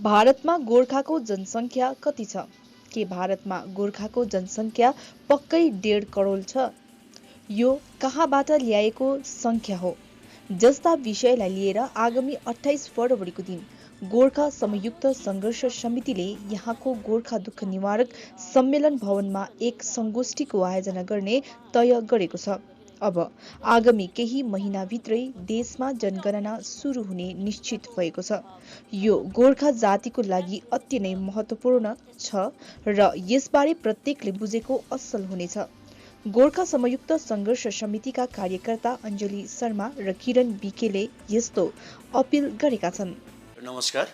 भारतमा गोर्खाको जनसङ्ख्या कति छ? के भारतमा गोर्खाको जनसङ्ख्या पक्कै 1.5 करोड छ? यो कहाँबाट ल्याएको सङ्ख्या हो? जस्ता विषयलाई लिएर आगामी 28 फरवरीको दिन गोर्खा समयुक्त सङ्घर्ष समितिले यहाँको गोर्खा दुःख निवारक सम्मेलन भवनमा एक सङ्गोष्ठीको आयोजना गर्ने तय गरेको छ। अब आगामी केही महिनाभित्रै देशमा जनगणना सुरु हुने निश्चित भएको छ। यो गोर्खा जातिको लागि अति नै महत्त्वपूर्ण छ र यसबारे प्रत्येकले बुझेको असल हुनेछ। गोर्खा समयुक्त सङ्घर्ष समितिका कार्यकर्ता अञ्जली शर्मा र किरण बिकेले यस्तो अपिल गरेका छन्। नमस्कार।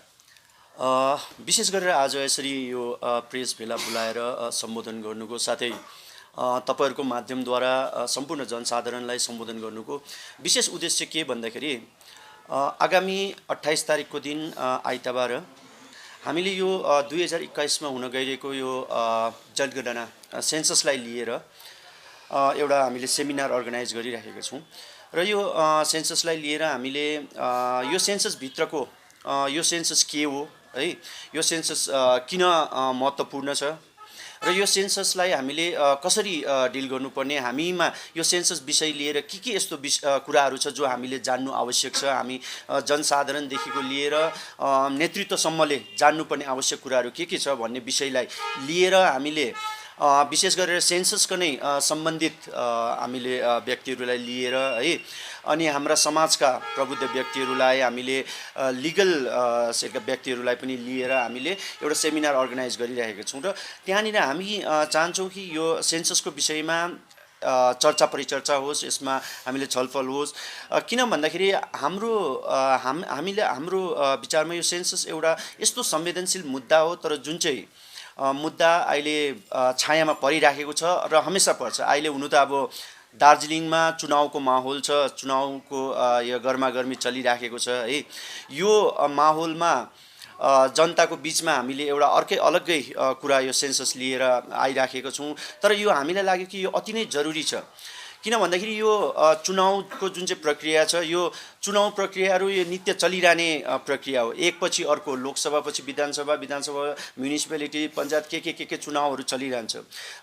विशेष गरेर आज यसरी यो प्रेस भेला बोलाएर सम्बोधन गर्नुको साथै तपाईहरुको माध्यमद्वारा सम्पूर्ण जनसाधारणलाई सम्बोधन गर्नुको विशेष उद्देश्य के भन्दाखेरि आगामी 28 तारिकको दिन आइतबार हामीले यो 2021 मा हुन गइरहेको यो जनगणना सेन्ससलाई लिएर एउटा हामीले सेमिनार अर्गनाइज गरिराखेका छौं र यो सेन्ससलाई लिएर हामीले यो सेन्सस भित्रको यो सेन्सस के हो है, यो सेन्सस किन महत्त्वपूर्ण छ र यो सेन्ससलाई हामीले कसरी डिल गर्नुपर्ने, हामीमा यो सेन्सस विषय लिएर के यस्तो कुराहरू छ जो हामीले जान्नु आवश्यक छ, हामी जनसाधारणदेखिको लिएर नेतृत्वसम्मले जान्नुपर्ने आवश्यक कुराहरू के छ भन्ने विषयलाई लिएर हामीले विशेष गरेर सेन्ससको नै सम्बन्धित हामीले व्यक्तिहरूलाई लिएर है, अनि हाम्रा समाजका प्रबुद्ध व्यक्तिहरूलाई हामीले लिगल व्यक्तिहरूलाई पनि लिएर हामीले एउटा सेमिनार अर्गनाइज गरिरहेका छौं र त्यहाँनिर हामी चाहन्छौं कि यो सेन्ससको विषयमा चर्चा परिचर्चा होस्, यसमा हामीले छलफल होस्। किन भन्दाखेरि हामीले हाम्रो विचारमा यो सेन्सस एउटा यस्तो संवेदनशील मुद्दा हो, तर जुन चाहिँ मुद्दा अहिले छायामा परिराखेको छ र हमेशा पर्छ। अहिले हुनु त अब दार्जिलिङमा चुनावको माहौल छ, चुनावको यो गर्मागर्मी चलिराखेको छ है। यो माहौलमा जनताको बीचमा हामीले एउटा अर्कै अलग्गै कुरा यो सेन्सस लिएर आइराखेको छौं, तर यो हामीलाई लाग्यो कि यो अति नै जरुरी छ। किन भन्दाखेरि यो चुनावको जुन चाहिँ प्रक्रिया छ, यो चुनाव प्रक्रियाहरू यो नित्य चलिरहने प्रक्रिया हो। एकपछि अर्को लोकसभा पछि विधानसभा, विधानसभा म्युनिसिपालिटी, पञ्चायत के चुनावहरू चलिरहन्छ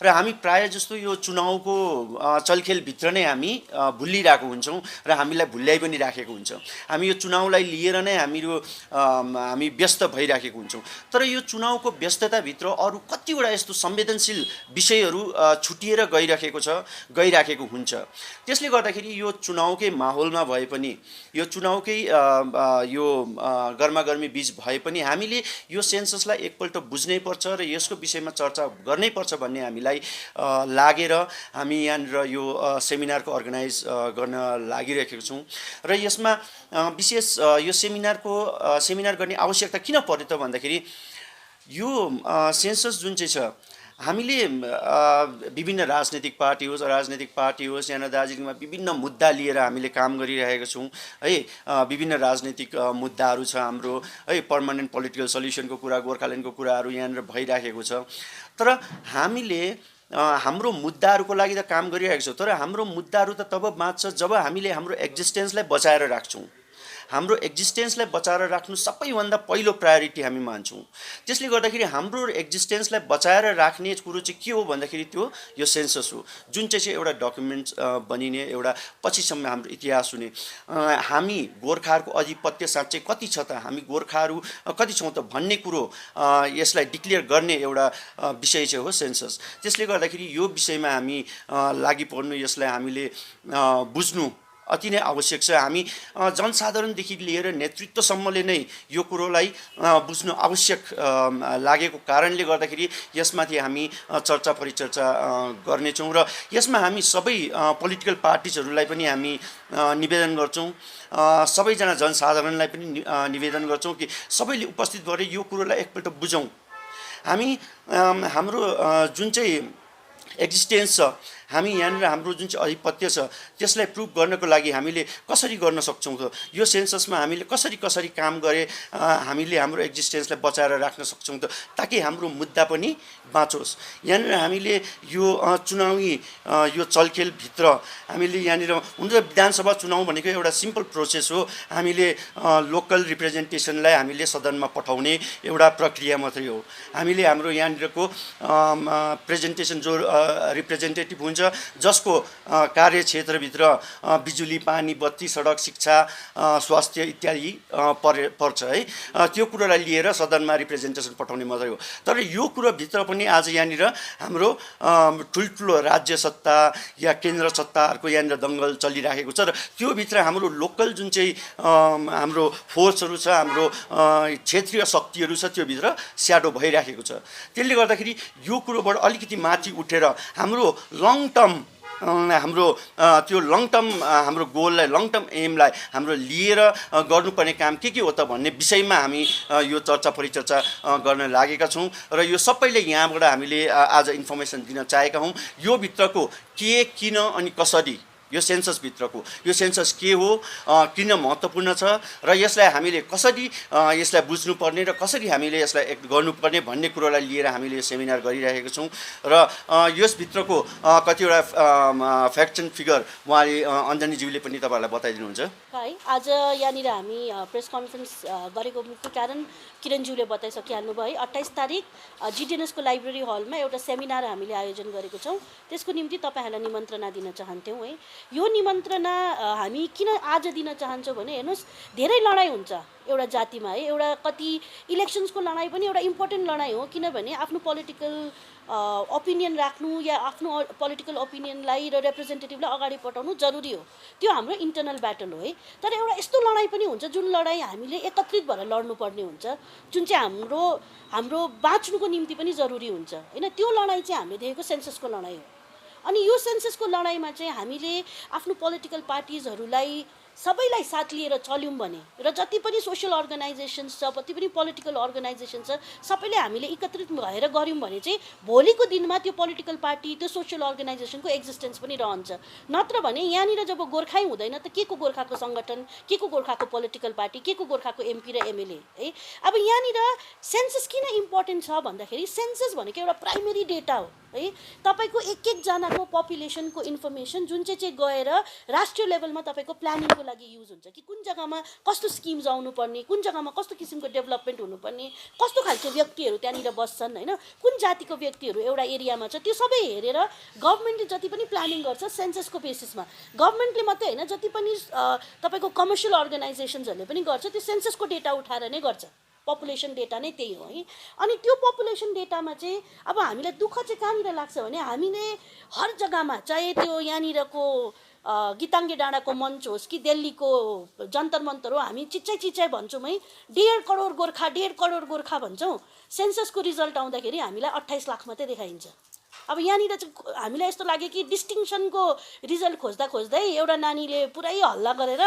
र हामी प्राय जस्तो यो चुनावको चलखेल भित्र नै हामी भुलिरहेको हुन्छौं र हामीलाई भुल्याइ पनि राखेको हुन्छ। हामी यो चुनावलाई लिएर नै हामी व्यस्त भइराखेको हुन्छौं, तर यो चुनावको व्यस्तता भित्र अरु कतिवटा यस्तो संवेदनशील विषयहरू छुटिएर गइराखेको हुन्छ। त्यसले गर्दाखेरि यो चुनावकै माहौलमा भए पनि, यो चुनावकै यो गर्मागर्मी बीच भए पनि हामीले यो सेन्ससलाई एकपल्ट बुझ्नै पर्छ र यसको विषयमा चर्चा गर्नै पर्छ भन्ने हामीलाई लागेर हामी यहाँनिर यो सेमिनारको अर्गनाइज गर्न लागिरहेका छौं र यसमा विशेष यो सेमिनार गर्ने आवश्यकता किन पर्यो त भन्दाखेरि यो सेन्सस जुन चाहिँ छ, हामीले विभिन्न राजनीतिक पार्टी होस् यहाँ दार्जिलिङमा विभिन्न मुद्दा लिएर हामीले काम गरिरहेका छौं है। विभिन्न राजनीतिक मुद्दाहरू छ हाम्रो है, पर्मानेन्ट पोलिटिकल सल्युसनको कुरा, गोर्खाल्यान्डको कुराहरू यहाँनिर भइराखेको छ। तर हामीले हाम्रो मुद्दाहरूको लागि त काम गरिरहेका छौं, तर हाम्रो मुद्दाहरू त तब बाँच्छ जब हामीले हाम्रो एक्जिस्टेन्सलाई बचाएर राख्छौं। हाम्रो एक्जिस्टेन्सलाई बचाएर राख्नु सबैभन्दा पहिलो प्रायोरिटी हामी मान्छौं। त्यसले गर्दाखेरि हाम्रो एक्जिस्टेन्सलाई बचाएर राख्ने कुरो चाहिँ के हो भन्दाखेरि त्यो यो सेन्सस हो, जुन चाहिँ एउटा डकुमेन्ट बनिने, एउटा पछिसम्म हाम्रो इतिहास हुने, हामी गोर्खाहरूको अधिपत्य साँच्चै कति छ त, हामी गोर्खाहरू कति छौं त भन्ने कुरो यसलाई डिक्लेयर गर्ने एउटा विषय चाहिँ हो सेन्सस। त्यसले गर्दाखेरि यो विषयमा हामी लागि पर्नु, यसलाई हामीले बुझ्नु अति नै आवश्यक छ। हामी जनसाधारणदेखि लिएर नेतृत्वसम्मले नै यो कुरोलाई बुझ्नु आवश्यक लागेको कारणले गर्दाखेरि यसमाथि हामी चर्चा परिचर्चा गर्नेछौं र यसमा हामी सबै पोलिटिकल पार्टिजहरूलाई पनि हामी निवेदन गर्छौं, सबैजना जनसाधारणलाई पनि निवेदन गर्छौं कि सबैले उपस्थित भएर यो कुरोलाई एकपल्ट बुझौं। हामी हाम्रो जुन चाहिँ एक्जिस्टेन्स छ, हामी यहाँनिर हाम्रो जुन चाहिँ आधिपत्य छ त्यसलाई प्रुभ गर्नको लागि हामीले कसरी गर्न सक्छौँ त, यो सेन्ससमा हामीले कसरी काम गरे हामीले हाम्रो एक्जिस्टेन्सलाई बचाएर राख्न सक्छौँ त, ताकि हाम्रो मुद्दा पनि बाँचोस्। यहाँनिर हामीले यो चुनावी यो चलखेलभित्र हामीले यहाँनिर हुन त विधानसभा चुनाव भनेको एउटा सिम्पल प्रोसेस हो। हामीले लोकल रिप्रेजेन्टेसनलाई हामीले सदनमा पठाउने एउटा प्रक्रिया मात्रै हो। हामीले हाम्रो यहाँनिरको प्रेजेन्टेसन जो रिप्रेजेन्टेटिभ हुन्छ जसको कार्यक्षेत्रभित्र बिजुली, पानी, बत्ती, सडक, शिक्षा, स्वास्थ्य इत्यादि पर्छ है, त्यो कुरोलाई लिएर सदनमा रिप्रेजेन्टेसन पठाउने मात्रै हो। तर यो कुरोभित्र पनि आज यहाँनिर हाम्रो ठुल्ठुलो राज्य सत्ता या केन्द्र सत्ताहरूको यहाँनिर दङ्गल चलिराखेको छ र त्योभित्र हाम्रो लोकल जुन चाहिँ हाम्रो फोर्सहरू छ, हाम्रो क्षेत्रीय शक्तिहरू छ, त्योभित्र स्याडो भइराखेको छ। त्यसले गर्दाखेरि यो कुरोबाट अलिकति माथि उठेर हाम्रो लङ टर्म हाम्रो त्यो लङ टर्म हाम्रो गोललाई, लङ टर्म एमलाई हाम्रो लिएर गर्नुपर्ने काम के हो त भन्ने विषयमा हामी यो चर्चा परिचर्चा गर्न लागेका छौँ र यो सबैले यहाँबाट हामीले आज इन्फर्मेसन दिन चाहेका हौँ। यो भित्रको के, किन अनि कसरी यो सेन्ससभित्रको यो सेन्सस के हो, किन महत्त्वपूर्ण छ र यसलाई हामीले कसरी यसलाई बुझ्नुपर्ने र कसरी हामीले यसलाई एक्ट गर्नुपर्ने भन्ने कुरोलाई लिएर हामीले यो सेमिनार गरिरहेका छौँ र यसभित्रको कतिवटा फ्याक्ट एन्ड फिगर उहाँले अञ्जनीज्यूले पनि तपाईँहरूलाई बताइदिनुहुन्छ। है, आज यहाँनिर हामी प्रेस कन्फरेन्स गरेको मुख्य कारण किरणज्यूले बताइसकिहाल्नु भयो है। 28 तारिक जिडिएनएसको लाइब्रेरी हलमा एउटा सेमिनार हामीले आयोजन गरेको छौँ। त्यसको निम्ति तपाईँहरूलाई निमन्त्रणा दिन चाहन्थ्यौँ है। यो निमन्त्रणा हामी किन आज दिन चाहन्छौँ भने हेर्नुहोस्, धेरै लडाइँ हुन्छ एउटा जातिमा है। एउटा कति इलेक्सन्सको लडाइँ पनि एउटा इम्पोर्टेन्ट लडाइँ हो, किनभने आफ्नो पोलिटिकल ओपिनियन राख्नु या आफ्नो पोलिटिकल ओपिनियनलाई र रिप्रेजेन्टेटिभलाई अगाडि पठाउनु जरुरी हो। त्यो हाम्रो इन्टरनल ब्याटल हो है। तर एउटा यस्तो लडाइँ पनि हुन्छ जुन लडाइँ हामीले एकत्रित भएर लड्नुपर्ने हुन्छ, जुन चाहिँ हाम्रो बाँच्नुको निम्ति पनि जरुरी हुन्छ होइन। त्यो लडाइँ चाहिँ हामीले देखेको सेन्ससको लडाइँ हो। अनि यो सेन्ससको लडाइँमा चाहिँ हामीले आफ्नो पोलिटिकल पार्टिजहरूलाई सबैलाई साथ लिएर चल्यौँ भने र जति पनि सोसल अर्गनाइजेसन्स छ, जति पनि पोलिटिकल अर्गनाइजेसन छ, सबैले हामीले एकत्रित भएर गऱ्यौँ भने चाहिँ भोलिको दिनमा त्यो पोलिटिकल पार्टी, त्यो सोसल अर्गनाइजेसनको एक्जिस्टेन्स पनि रहन्छ। नत्र भने यहाँनिर जब गोर्खै हुँदैन त के को गोर्खाको सङ्गठन, के को गोर्खाको पोलिटिकल पार्टी, के को गोर्खाको एमपी र एमएलए है। अब यहाँनिर सेन्सस किन इम्पोर्टेन्ट छ भन्दाखेरि सेन्सस भनेको एउटा प्राइमेरी डेटा हो है। तपाईँको एकजनाको पपुलेसनको इन्फर्मेसन जुन चाहिँ गएर राष्ट्रिय लेभलमा तपाईँको प्लानिङको लागि युज हुन्छ कि कुन जग्गामा कस्तो स्किम्स आउनुपर्ने, कुन जग्गामा कस्तो किसिमको डेभलपमेन्ट हुनुपर्ने, कस्तो खालको व्यक्तिहरू त्यहाँनिर बस्छन् होइन, कुन जातिको व्यक्तिहरू एउटा एरियामा छ, त्यो सबै हेरेर गभर्मेन्टले जति पनि प्लानिङ गर्छ सेन्ससको बेसिसमा। गभर्मेन्टले मात्रै होइन, जति पनि तपाईँको कमर्सियल अर्गनाइजेसन्सहरूले पनि गर्छ, त्यो सेन्ससको डेटा उठाएर नै गर्छ। पपुलेसन डेटा नै त्यही हो है। अनि त्यो पपुलेसन डेटामा चाहिँ अब हामीलाई दुःख चाहिँ कहाँनिर लाग्छ भने हामीले हर जग्गामा, चाहे त्यो यहाँनिरको गीताङ्गे डाँडाको मञ्च होस् कि दिल्लीको जन्तर मन्तर हो, हामी चिच्चाइ भन्छौँ है, 1.5 करोड गोर्खा, 1.5 करोड गोर्खा भन्छौँ। सेन्ससको रिजल्ट आउँदाखेरि हामीलाई 28 लाख मात्रै देखाइन्छ। अब यहाँनिर चाहिँ हामीलाई यस्तो लाग्यो कि डिस्टिङसनको रिजल्ट खोज्दै एउटा नानीले पुरै हल्ला गरेर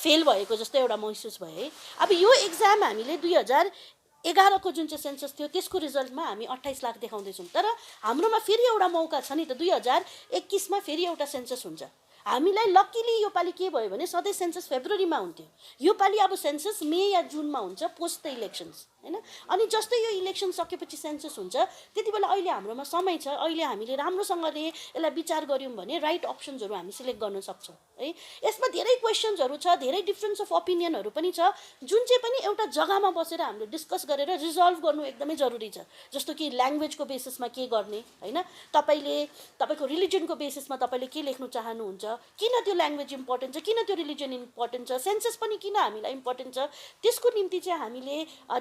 फेल भएको जस्तो एउटा महसुस भयो है। अब यो एक्जाम हामीले 2011को जुन चाहिँ सेन्सस थियो त्यसको रिजल्टमा हामी 28 लाख देखाउँदैछौँ। तर हाम्रोमा फेरि एउटा मौका छ नि त, 2021मा फेरि एउटा सेन्सस हुन्छ। हामीलाई लकिली यो पालि के भयो भने सधैँ सेन्सस फेब्रुअरीमा हुन्थ्यो, यो पालि अब सेन्सस मे या जुनमा हुन्छ पोस्ट द इलेक्सन्स होइन। अनि जस्तै यो इलेक्सन सकेपछि सेन्सस हुन्छ, त्यति बेला अहिले हाम्रोमा समय छ। अहिले हामीले राम्रोसँगले यसलाई विचार गऱ्यौँ भने राइट अप्सन्सहरू हामी सिलेक्ट गर्न सक्छौँ है। यसमा धेरै क्वेसन्सहरू छ, धेरै डिफ्रेन्स अफ ओपिनियनहरू पनि छ, जुन चाहिँ पनि एउटा जग्गामा बसेर हामीले डिस्कस गरेर रिजल्भ गर्नु एकदमै जरुरी छ। जस्तो कि ल्याङ्ग्वेजको बेसिसमा के गर्ने होइन, तपाईँको रिलिजनको बेसिसमा तपाईँले के लेख्नु चाहनुहुन्छ, किन त्यो ल्याङ्ग्वेज इम्पोर्टेन्ट छ, किन त्यो रिलिजन इम्पोर्टेन्ट छ, सेन्सस पनि किन हामीलाई इम्पोर्टेन्ट छ। त्यसको निम्ति चाहिँ हामीले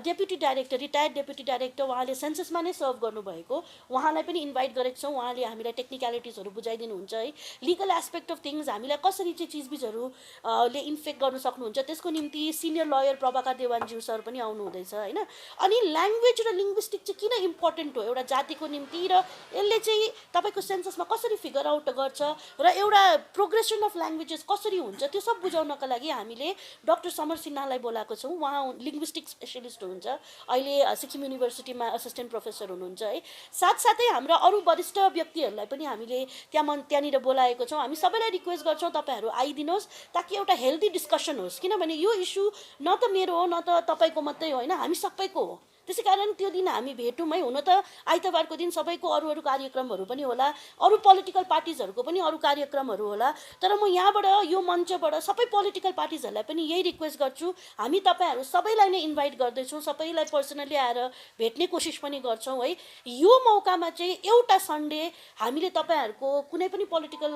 deputy director, retired deputy director, उहाँले सेन्ससमा नै सर्भ गर्नुभएको, उहाँलाई पनि इन्भाइट गरेको छौँ। उहाँले हामीलाई टेक्निकलिटिजहरू बुझाइदिनुहुन्छ है, लिगल एस्पेक्ट अफ थिङ्स, हामीलाई कसरी चाहिँ चिजबिजहरूले इन्फेक्ट गर्न सक्नुहुन्छ, त्यसको निम्ति सिनियर लयर प्रभाकर देवानज्यू सर पनि आउनुहुँदैछ होइन। अनि ल्याङ्ग्वेज र लिङ्ग्विस्टिक चाहिँ किन इम्पोर्टेन्ट हो एउटा जातिको निम्ति, र यसले चाहिँ तपाईँको सेन्ससमा कसरी फिगर आउट गर्छ, र एउटा प्रोग्रेसन अफ ल्याङ्ग्वेजेस कसरी हुन्छ त्यो सब बुझाउनका लागि हामीले डाक्टर समर सिन्हालाई बोलाएको छौँ। उहाँ लिङ्ग्विस्टिक स्पेसलिस्ट हुनुहुन्छ, अहिले सिक्किम युनिभर्सिटीमा असिस्टेन्ट प्रोफेसर हुनुहुन्छ है। साथसाथै हाम्रा अरू वरिष्ठ व्यक्तिहरूलाई पनि हामीले त्यहाँनिर बोलाएको छौँ। हामी सबैलाई रिक्वेस्ट गर्छौँ तपाईँहरू आइदिनुहोस् ताकि एउटा हेल्दी डिस्कसन होस्, किनभने यो इस्यु न त मेरो हो न त तपाईँको मात्रै हो, होइन, हामी सबैको हो। त्यसै कारण त्यो दिन हामी भेटौँ है। हुन त आइतबारको दिन सबैको अरू अरू कार्यक्रमहरू पनि होला, अरू पोलिटिकल पार्टिजहरूको पनि अरू कार्यक्रमहरू होला, तर म यहाँबाट यो मञ्चबाट सबै पोलिटिकल पार्टिजहरूलाई पनि यही रिक्वेस्ट गर्छु, हामी तपाईँहरू सबैलाई नै इन्भाइट गर्दैछौँ, सबैलाई पर्सनली आएर भेट्ने कोसिस पनि गर्छौँ है। यो मौकामा चाहिँ एउटा सन्डे हामीले तपाईँहरूको कुनै पनि पोलिटिकल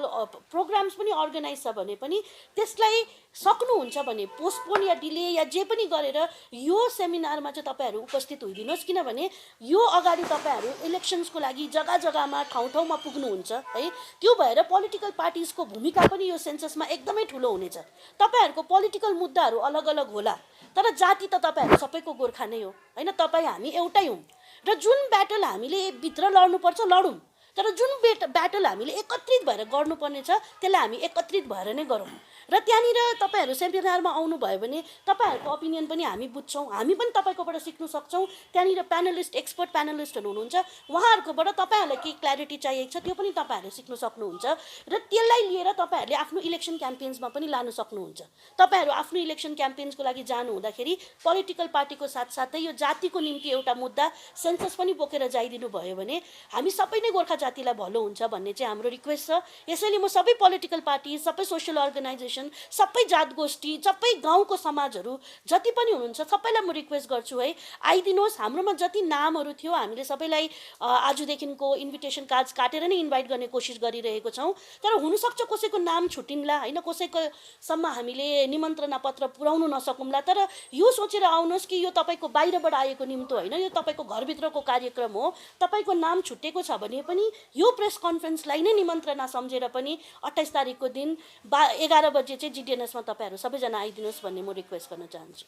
प्रोग्राम्स पनि अर्गनाइज छ भने पनि त्यसलाई सक्नुहुन्छ भने पोस्टपोन या डिले या जे पनि गरेर यो सेमिनारमा चाहिँ तपाईँहरू उपस्थित हुइदिनुहोस्, किनभने यो अगाडि तपाईँहरू इलेक्सन्सको लागि जग्गा जग्गामा ठाउँ ठाउँमा पुग्नुहुन्छ है। त्यो भएर पोलिटिकल पार्टिजको भूमिका पनि यो सेन्ससमा एकदमै ठुलो हुनेछ। तपाईँहरूको पोलिटिकल मुद्दाहरू अलग अलग होला, तर जाति त तपाईँहरू सबैको गोर्खा नै हो, होइन, तपाईँ हामी एउटै हौँ। र जुन ब्याटल हामीले भित्र लड्नुपर्छ लडौँ, तर जुन ब्याटल हामीले एकत्रित भएर गर्नुपर्ने छ त्यसलाई हामी एकत्रित भएर नै गरौँ। र त्यहाँनिर तपाईँहरू सेमिनारमा आउनुभयो भने तपाईँहरूको ओपिनियन पनि हामी बुझ्छौँ, हामी पनि तपाईँकोबाट सिक्नु सक्छौँ। त्यहाँनिर प्यानलिस्ट एक्सपर्ट प्यानलिस्टहरू हुनुहुन्छ, उहाँहरूकोबाट तपाईँहरूलाई के क्ल्यारिटी चाहिएको छ त्यो पनि तपाईँहरूले सिक्नु सक्नुहुन्छ। र त्यसलाई लिएर तपाईँहरूले आफ्नो इलेक्सन क्याम्पेन्समा पनि लानु सक्नुहुन्छ। तपाईँहरू आफ्नो इलेक्सन क्याम्पेन्सको लागि जानु हुँदाखेरि पोलिटिकल पार्टीको साथसाथै यो जातिको निम्ति एउटा मुद्दा सेन्सस पनि बोकेर जाइदिनु भयो भने हामी सबै नै गोर्खा जातिलाई भलो हुन्छ भन्ने चाहिँ हाम्रो रिक्वेस्ट छ। यसैले म सबै पोलिटिकल पार्टी, सबै सोसियल अर्गनाइजेसन, सबै जात गोष्ठी, सबै गाउँको समाजहरू जति पनि हुनुहुन्छ सबैलाई म रिक्वेस्ट गर्छु है, आइदिनुहोस्। हाम्रोमा जति नामहरू थियो हामीले सबैलाई आजदेखिको इन्भिटेसन कार्ड्स काटेर नै इन्भाइट गर्ने कोसिस गरिरहेको छौँ, तर हुनसक्छ कसैको नाम छुटिन्ला, होइन, कसैकोसम्म हामीले निमन्त्रणा पत्र पुर्याउनु नसकौँला, तर यो सोचेर आउनुहोस् कि यो तपाईँको बाहिरबाट आएको निम्तो होइन, यो तपाईँको घरभित्रको कार्यक्रम हो। तपाईँको नाम छुटेको छ भने पनि यो प्रेस कन्फरेन्सलाई नै निमन्त्रणा सम्झेर पनि 28 तारिकको दिन 11 बजे चाहिँ जिडिएनएसमा तपाईँहरू सबैजना आइदिनुहोस् भन्ने म रिक्वेस्ट गर्न चाहन्छु।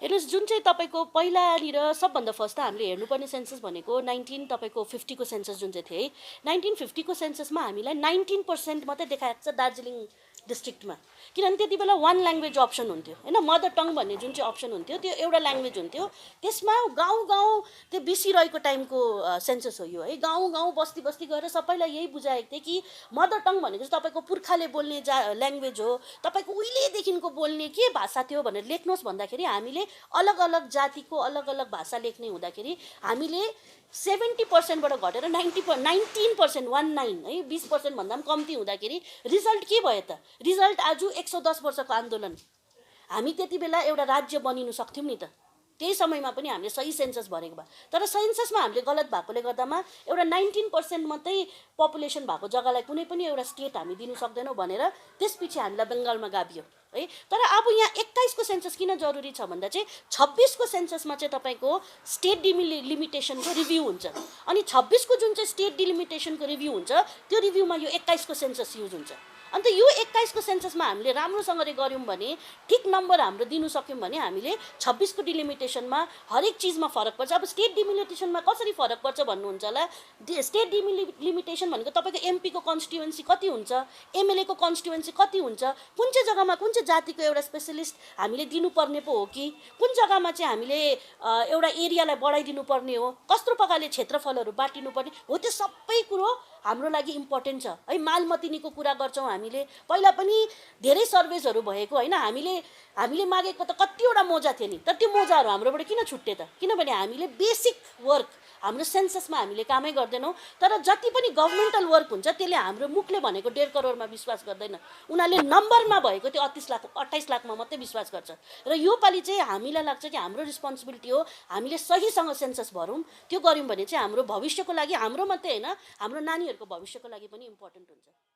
हेर्नुहोस्, जुन चाहिँ तपाईँको पहिलानिर सबभन्दा फर्स्ट त हामीले हेर्नुपर्ने सेन्सस भनेको 1950 को सेन्सस जुन चाहिँ थियो है, 1950 को सेन्ससमा हामीलाई 19% मात्रै देखाएको छ दार्जिलिङ डिस्ट्रिक्टमा, किनभने त्यति बेला 1 ल्याङ्ग्वेज अप्सन हुन्थ्यो, होइन, मदर टङ भन्ने जुन चाहिँ अप्सन हुन्थ्यो त्यो एउटा ल्याङ्ग्वेज हुन्थ्यो। त्यसमा गाउँ गाउँ त्यो बिसिरहेको टाइमको सेन्सस हो यो है। गाउँ गाउँ बस्ती बस्ती गएर सबैलाई यही बुझाएको थियो कि मदर टङ भनेको चाहिँ तपाईँको पुर्खाले बोल्ने ल्याङ्ग्वेज हो, तपाईँको उहिलेदेखिको बोल्ने के भाषा थियो भनेर लेख्नुहोस् भन्दाखेरि हामीले अलग अलग जातिको अलग अलग भाषा लेख्ने हुँदाखेरि हामीले 70%बाट घटेर 19% 19 है, 20% भन्दा पनि कम्ती हुँदाखेरि रिजल्ट के भयो त? रिजल्ट आज 110 वर्षको आन्दोलन। हामी त्यति बेला एउटा राज्य बनिनु सक्थ्यौँ नि त, त्यही समयमा पनि हामीले सही सेन्सस भरेको भए। तर सेन्ससमा हामीले गलत भएकोले गर्दामा एउटा 19% मात्रै पपुलेसन भएको जग्गालाई कुनै पनि एउटा स्टेट हामी दिनु सक्दैनौँ भनेर त्यसपछि हामीलाई बङ्गालमा गाभियो है। तर अब यहाँ 21 को सेन्सस किन जरुरी छ भन्दा चाहिँ 26 को सेन्ससमा चाहिँ तपाईँको स्टेट डिलिमिटेसनको रिभ्यू हुन्छ, अनि 26 को जुन चाहिँ स्टेट डिलिमिटेसनको रिभ्यू हुन्छ त्यो रिभ्यूमा यो 21 को सेन्सस युज हुन्छ। अन्त यो 21 को सेन्ससमा हामीले राम्रोसँगले गऱ्यौँ भने, ठिक नम्बर हाम्रो दिनु सक्यौँ भने हामीले 26 को डिलिमिटेसनमा हरेक चिजमा फरक पर्छ। अब स्टेट डिलिमिटेसनमा कसरी फरक पर्छ भन्नुहुन्छ होला। स्टेट डिलिमिटेसन भनेको तपाईँको एमपीको कन्स्टिट्युएन्सी कति हुन्छ, एमएलएको कन्स्टिट्युएन्सी कति हुन्छ, कुन चाहिँ जग्गामा कुन चाहिँ जातिको एउटा स्पेसलिस्ट हामीले दिनुपर्ने पो हो कि कुन जग्गामा चाहिँ हामीले एउटा एरियालाई बढाइदिनु पर्ने हो, कस्तो प्रकारले क्षेत्रफलहरू बाटिनुपर्ने हो, त्यो सबै कुरो हाम्रो लागि इम्पोर्टेन्ट छ है। मालमतिनीको कुरा गर्छौँ हामीले, पहिला पनि धेरै सर्वेजहरू भएको होइन, हामीले मागेको त कतिवटा मोजा थियो नि, तर त्यो मोजाहरू हाम्रोबाट किन छुट्टे त? किनभने हामीले बेसिक वर्क हाम्रो सेन्ससमा हामीले कामै गर्दैनौँ। तर जति पनि गभर्मेन्टल वर्क हुन्छ त्यसले हाम्रो मुखले भनेको 1.5 करोडमा विश्वास गर्दैन, उनीहरूले नम्बरमा भएको त्यो 28 लाखमा मात्रै विश्वास गर्छ। र यो पालि चाहिँ हामीलाई लाग्छ कि हाम्रो रिस्पोन्सिबिलिटी हो हामीले सहीसँग सेन्सस भरौँ। त्यो गऱ्यौँ भने चाहिँ हाम्रो भविष्यको लागि, हाम्रो मात्रै होइन हाम्रो नानीहरूको भविष्यको लागि पनि इम्पोर्टेन्ट हुन्छ।